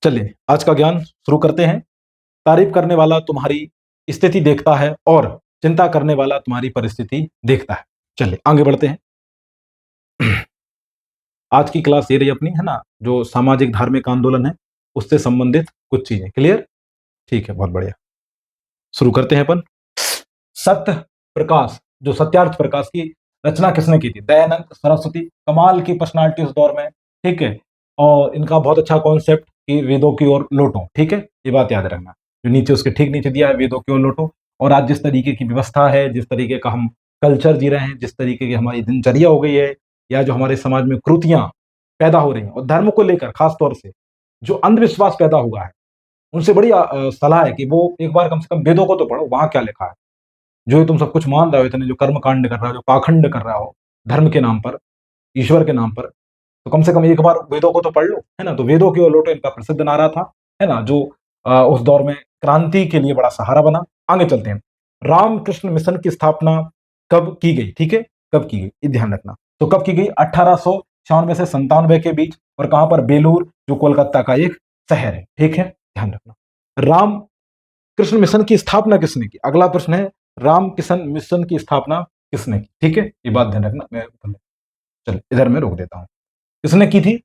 चलिए आज का ज्ञान शुरू करते हैं। तारीफ करने वाला तुम्हारी स्थिति देखता है और चिंता करने वाला तुम्हारी परिस्थिति देखता है। चलिए आगे बढ़ते हैं। आज की क्लास ये रही अपनी, है ना, जो सामाजिक धार्मिक आंदोलन है उससे संबंधित कुछ चीजें। क्लियर? ठीक है, बहुत बढ़िया। शुरू करते हैं अपन। सत्य प्रकाश, जो सत्यार्थ प्रकाश की रचना किसने की थी? दयानंद सरस्वती। कमाल की पर्सनालिटी उस दौर में, ठीक है। और इनका बहुत अच्छा कॉन्सेप्ट कि वेदों की ओर लौटो, ठीक है, ये बात याद रखना। जो नीचे उसके ठीक नीचे दिया है, वेदों की ओर लौटो। और आज जिस तरीके की व्यवस्था है, जिस तरीके का हम कल्चर जी रहे हैं, जिस तरीके की हमारी दिनचर्या हो गई है, या जो हमारे समाज में कृतियां पैदा हो रही हैं, और धर्म को लेकर खास तौर से जो अंधविश्वास पैदा हुआ है, उनसे बड़ी सलाह है कि वो एक बार कम से कम वेदों को तो पढ़ो, वहां क्या लिखा है। जो ये तुम सब कुछ मान रहे हो, इतने जो कर्म कांड कर रहा हो, जो पाखंड कर रहा हो धर्म के नाम पर, ईश्वर के नाम पर, तो कम से कम एक बार वेदों को तो पढ़ लो, है ना। तो वेदों की ओर लौटो इनका प्रसिद्ध नारा था, है ना, जो उस दौर में क्रांति के लिए बड़ा सहारा बना। आगे चलते हैं। रामकृष्ण मिशन की स्थापना कब की गई? ठीक है, कब की गई ये ध्यान रखना। तो कब की गई? 1896 से 97 के बीच। और कहां पर? बेलूर, जो कोलकाता का एक शहर है, ठीक है, ध्यान रखना। राम कृष्ण मिशन की स्थापना किसने की? अगला प्रश्न है, रामकृष्ण मिशन की स्थापना किसने की? ठीक है, ये बात ध्यान रखना। मैं चल इधर में रोक देता हूं। किसने की थी?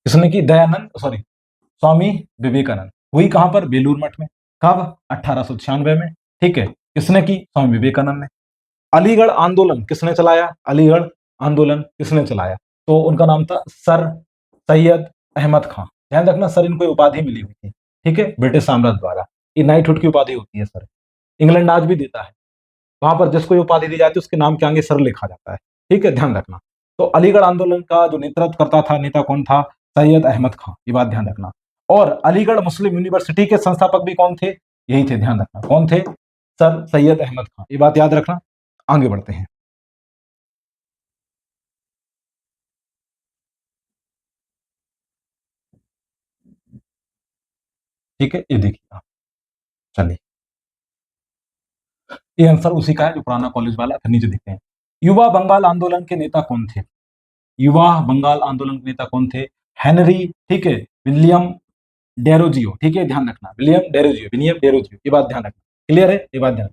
किसने की? दयानंद, सॉरी, स्वामी विवेकानंद। हुई कहां पर? बेलूर मठ में। कब? 1896 में। ठीक है, किसने की? स्वामी विवेकानंद ने। अलीगढ़ आंदोलन किसने चलाया? अलीगढ़ आंदोलन किसने चलाया? तो उनका नाम था सर सैयद अहमद खां। ध्यान रखना, सर इनको उपाधि मिली हुई थी, ठीक है, ब्रिटिश साम्राज्य द्वारा। ये नाइटहुड की उपाधि होती है सर। इंग्लैंड आज भी देता है, वहां पर जिसको ये उपाधि दी जाती है उसके नाम के आगे सर लिखा जाता है, ठीक है, ध्यान रखना। तो अलीगढ़ आंदोलन का जो नेतृत्व करता था, नेता कौन था? सैयद अहमद खां, ये बात ध्यान रखना। और अलीगढ़ मुस्लिम यूनिवर्सिटी के संस्थापक भी कौन थे? यही थे, ध्यान रखना, कौन थे? सर सैयद अहमद खां, ये बात याद रखना। आगे बढ़ते हैं। ठीक है, ये देखिए आप। चलिए, ये आंसर उसी का है जो पुराना कॉलेज वाला था, नीचे दिखते हैं। युवा बंगाल आंदोलन के नेता कौन थे? युवा बंगाल आंदोलन के नेता कौन थे? हेनरी, ठीक है, विलियम डेरोजियो, ठीक है, ध्यान रखना, विलियम डेरोजियो, ये बात ध्यान रखना। क्लियर है, ये बात ध्यान।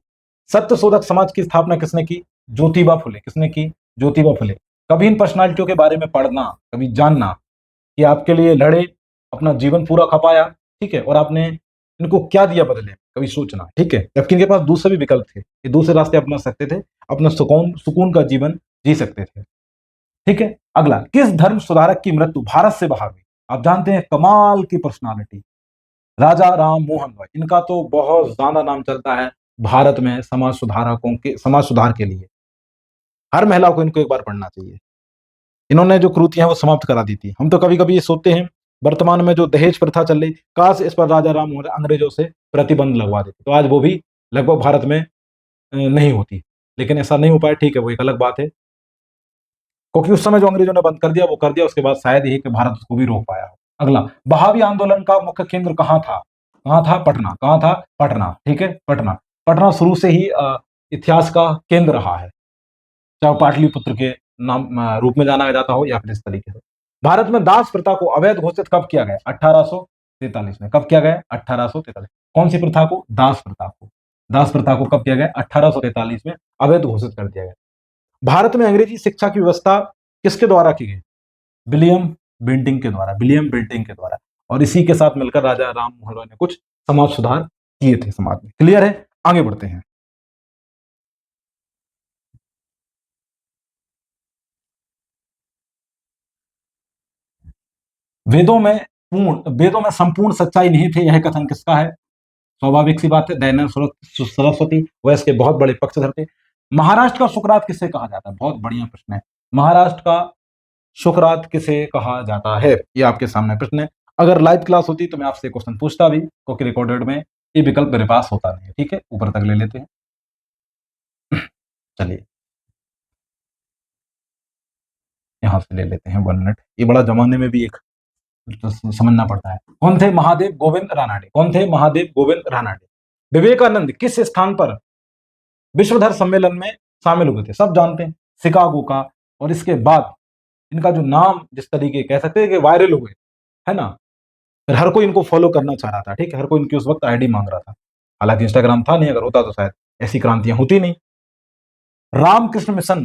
सत्य शोधक समाज की स्थापना किसने की? ज्योतिबा फुले। किसने की? ज्योतिबा फुले। कभी इन पर्सनालिटियों के बारे में पढ़ना, कभी जानना कि आपके लिए लड़े, अपना जीवन पूरा खपाया, ठीक है, और आपने इनको क्या दिया बदले, कभी सोचना, ठीक है। जबकि इनके पास दूसरे भी विकल्प थे, ये दूसरे रास्ते अपना सकते थे, अपना सुकून सुकून का जीवन जी सकते थे, ठीक है। अगला, किस धर्म सुधारक की मृत्यु भारत से बाहर हुई? आप जानते हैं, कमाल की पर्सनालिटी, राजा राम मोहन रॉय। इनका तो बहुत ज्यादा नाम चलता है भारत में समाज सुधारकों के, समाज सुधार के लिए। हर महिला को इनको एक बार पढ़ना चाहिए। इन्होंने जो क्रूतियां हैं वो समाप्त करा दी थी। हम तो कभी कभी ये सोचते हैं, वर्तमान में जो दहेज प्रथा चल रही, काश इस पर राजा राम मोहन अंग्रेजों से प्रतिबंध लगवा देते तो आज वो भी लगभग भारत में नहीं होती। लेकिन ऐसा नहीं हो पाया, ठीक है, वो एक अलग बात है, क्योंकि उस समय जो अंग्रेजों ने बंद कर दिया वो कर दिया, उसके बाद शायद ही कि भारत उसको भी रोक पाया हो। अगला, बहावी आंदोलन का मुख्य केंद्र कहाँ था? कहाँ था? पटना। कहाँ था? पटना, ठीक है, पटना। पटना शुरू से ही इतिहास का केंद्र रहा है, चाहे पाटलिपुत्र के नाम रूप में जाना जाता हो या फिर इस तरीके से। भारत में दास प्रथा को अवैध घोषित कब किया गया? 1843 में। कब किया गया? 1843। कौन सी प्रथा को? दास प्रथा को। दास प्रथा को कब किया गया? 1843 में अवैध घोषित कर दिया गया। भारत में अंग्रेजी शिक्षा की व्यवस्था किसके द्वारा की गई? विलियम बेंटिंग के द्वारा, विलियम बेंटिंग के द्वारा। और इसी के साथ मिलकर राजा राम मोहन रॉय ने कुछ समाज सुधार किए थे समाज में। क्लियर है, आगे बढ़ते हैं। वेदों में संपूर्ण सच्चाई नहीं थे, यह कथन किसका है? स्वाभाविक सी बात है, दयानंद सरस्वती। वह इसके बहुत बड़े पक्षधर थे। महाराष्ट्र का सुकरात किसे कहा जाता है? बहुत बढ़िया प्रश्न है। महाराष्ट्र का सुकरात किसे कहा जाता है, ये आपके सामने प्रश्न है। अगर लाइव क्लास होती तो मैं आपसे क्वेश्चन पूछता भी, क्योंकि रिकॉर्डेड में ये विकल्प मेरे पास होता नहीं है, ठीक है। ऊपर तक ले लेते हैं। चलिए, यहां से ले लेते हैं 1 मिनट। ये बड़ा जमाने में भी एक तो समझना पड़ता है। कौन थे? महादेव गोविंद रानाडे। कौन थे? महादेव गोविंद रानाडे। विवेकानंद किस स्थान पर विश्वधर सम्मेलन में शामिल हुए थे? सब जानते हैं, शिकागो का। और इसके बाद इनका जो नाम जिस तरीके कह सकते हैं कि वायरल हुए, है ना, फिर हर कोई इनको फॉलो करना चाह रहा था, ठीक है, हर कोई इनकी उस वक्त आईडी मांग रहा था। हालांकि इंस्टाग्राम था नहीं, अगर होता तो शायद ऐसी क्रांतियां होती नहीं। रामकृष्ण मिशन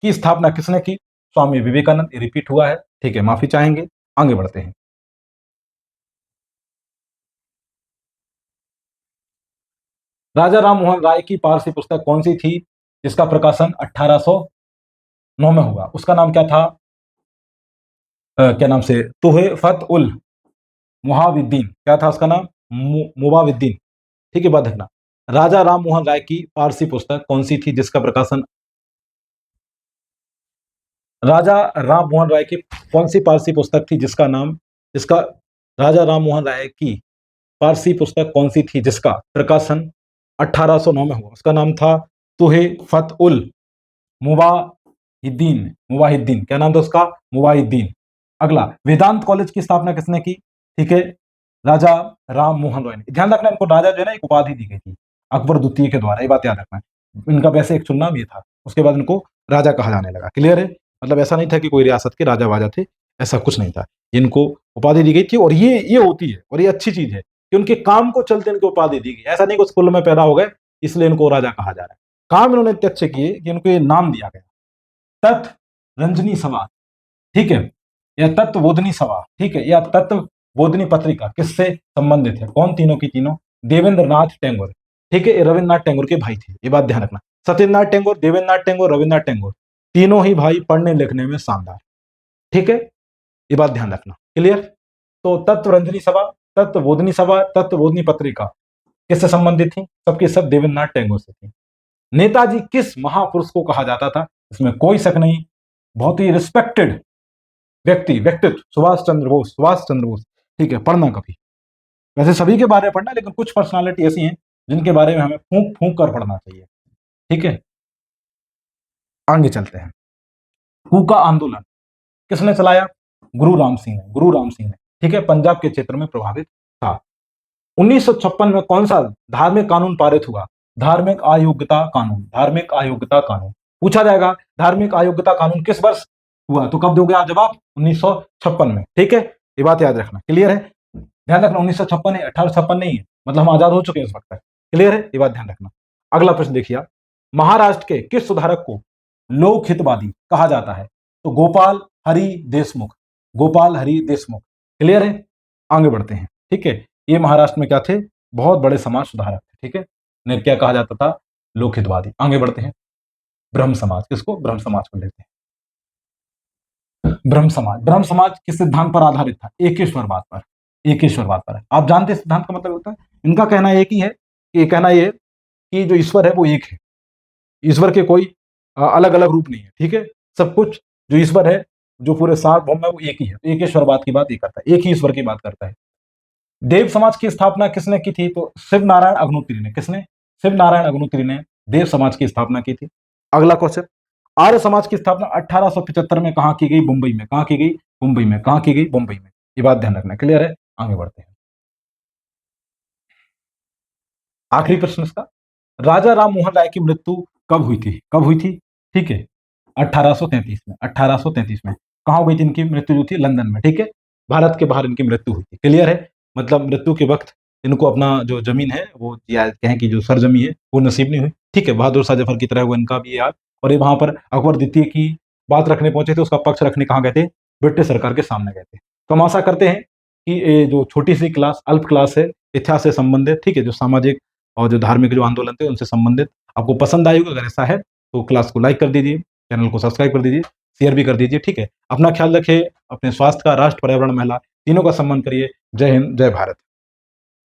की स्थापना किसने की? स्वामी विवेकानंद। ये रिपीट हुआ है, ठीक है, माफी चाहेंगे। आगे बढ़ते हैं। राजा राम मोहन राय की पारसी पुस्तक कौन सी थी जिसका प्रकाशन 1809 में हुआ? उसका नाम क्या था? क्या नाम से? तुहफत उल मुहाविद्दीन। क्या था उसका नाम? मुबाविद्दीन। ठीक है, बात रखना। राजा राम मोहन राय की पारसी पुस्तक कौन सी थी जिसका प्रकाशन? राजा राम मोहन राय की कौन सी पारसी पुस्तक थी जिसका नाम, जिसका, राजा राम मोहन राय की पारसी पुस्तक कौन सी थी जिसका प्रकाशन 1809 में हुआ? उसका नाम था तुहफत उल मुवाहिद्दीन। मुवाहिद्दीन, क्या नाम था उसका? मुवाहिद्दीन। अगला, वेदांत कॉलेज की स्थापना किसने की? ठीक है, राजा राम मोहन रॉय ने। ध्यान रखना, इनको राजा जो है ना एक उपाधि दी गई थी अकबर द्वितीय के द्वारा, ये बात याद रखना। इनका वैसे एक नाम ये था, उसके बाद इनको राजा कहा जाने लगा। क्लियर है? मतलब ऐसा नहीं था कि कोई रियासत के राजा वाजा थे, ऐसा कुछ नहीं था। इनको उपाधि दी गई थी, और ये होती है, और ये अच्छी चीज है कि उनके काम को चलते इनको उपाधि दी गई। ऐसा नहीं कि स्कूल में पैदा हो गए इसलिए इनको राजा कहा जा रहा है। काम इन्होंने इतने अच्छे किए कि इनको ये नाम दिया गया, तत्व रंजनी सभा, ठीक है, या तत्वबोधनी सभा, ठीक है, या तत्वबोधनी पत्रिका किससे संबंधित है? कौन? तीनों की तीनों देवेंद्र नाथ टैगोर, ठीक है, रविन्द्रनाथ टैगोर के भाई थे, ये बात ध्यान रखना। सत्येंद्रनाथ टैगोर, देवेंद्रनाथ टैगोर, रविन्द्रनाथ टैगोर, तीनों ही भाई पढ़ने लिखने में शानदार, ठीक है, ये बात ध्यान रखना। क्लियर? तो तत्व रंजनी सभा, तत्वबोधनी सभा, तत्वबोधनी पत्रिका किससे संबंधित थी? सबके सब देवेंद्रनाथ टैगोर से थी। नेताजी किस महापुरुष को कहा जाता था? इसमें कोई शक नहीं, बहुत ही रिस्पेक्टेड व्यक्तित्व, सुभाष चंद्र बोस। सुभाष चंद्र बोस, ठीक है, पढ़ना कभी, वैसे सभी के बारे में पढ़ना, लेकिन कुछ पर्सनालिटी ऐसी हैं जिनके बारे में हमें फूंक फूंक कर पढ़ना चाहिए, ठीक है। आगे चलते हैं। कूका आंदोलन किसने चलाया? गुरु राम सिंह ने। गुरु राम सिंह ने, ठीक है, पंजाब के क्षेत्र में प्रभावित था। 1956 में कौन सा धार्मिक कानून पारित हुआ? धार्मिक अयोग्यता कानून। धार्मिक अयोग्यता कानून पूछा जाएगा। धार्मिक अयोग्यता कानून किस वर्ष हुआ? तो कब दोगे आप जवाब? 1956 में, ठीक है, ये बात याद रखना। क्लियर है? ध्यान रखना, 1956 है, 1856 नहीं है, मतलब हम आजाद हो चुके हैं इस वक्त तक। क्लियर है? ये बात ध्यान रखना। अगला प्रश्न देखिए, महाराष्ट्र के किस सुधारक को लोक हितवादी कहा जाता है? तो गोपाल हरि देशमुख। गोपाल हरि देशमुख। क्लियर है? आगे बढ़ते हैं, ठीक है। ये महाराष्ट्र में क्या थे? बहुत बड़े समाज सुधारक थे, ठीक है। इन्हें क्या कहा जाता था? लोक हितवादी। आगे बढ़ते हैं। ब्रह्म समाज, किसको? ब्रह्म समाज को लेते हैं। ब्रह्म समाज, ब्रह्म समाज किस सिद्धांत पर आधारित था? एकेश्वरवाद पर। एकेश्वरवाद पर। आप जानते हैं सिद्धांत का मतलब होता है? इनका कहना एक ही है, कि कहना ये कि जो ईश्वर है वो एक है, ईश्वर के कोई अलग अलग रूप नहीं है, ठीक है। सब कुछ जो ईश्वर है, जो पूरे सार्वभौम है, वो एक ही है। एकेश्वरवाद की बात ये करता है, एक ही ईश्वर की बात करता है। देव समाज की स्थापना किसने की थी? तो शिव नारायण अग्निहोत्री ने। किसने? शिव नारायण अग्निहोत्री ने देव समाज की स्थापना की थी। अगला क्वेश्चन, आर्य समाज की स्थापना 1875 में कहां की गई? मुंबई में। कहां की गई? मुंबई में। कहां की गई? मुंबई में। ये बात ध्यान रखना। क्लियर है? आगे बढ़ते हैं। आखिरी प्रश्न इसका, राजा राम मोहन राय की मृत्यु कब हुई थी? कब हुई थी? ठीक है, 1833 में। 1833 में। कहां हो गई थी इनकी मृत्यु जो थी? लंदन में, ठीक है, भारत के बाहर इनकी मृत्यु हुई थी। क्लियर है? मतलब मृत्यु के वक्त इनको अपना जो जमीन है वो, या कहें कि जो सरजमी है वो नसीब नहीं हुई, ठीक है। बहादुर शाह जफर की तरह हुआ इनका भी याद। और ये वहां पर अकबर द्वितीय की बात रखने पहुंचे थे, उसका पक्ष रखने कहाँ गए थे? ब्रिटिश सरकार के सामने गए थे। तो हम आशा करते हैं कि ये जो छोटी सी क्लास, अल्प क्लास है, इतिहास से संबंधित, ठीक है, जो सामाजिक और जो धार्मिक जो आंदोलन थे उनसे संबंधित, आपको पसंद आई होगी। अगर ऐसा है तो क्लास को लाइक कर दीजिए, चैनल को सब्सक्राइब कर दीजिए, शेयर भी कर दीजिए, ठीक है। अपना ख्याल रखिए, अपने स्वास्थ्य का, राष्ट्र, पर्यावरण, महिला, तीनों का सम्मान करिए। जय हिंद, जय भारत।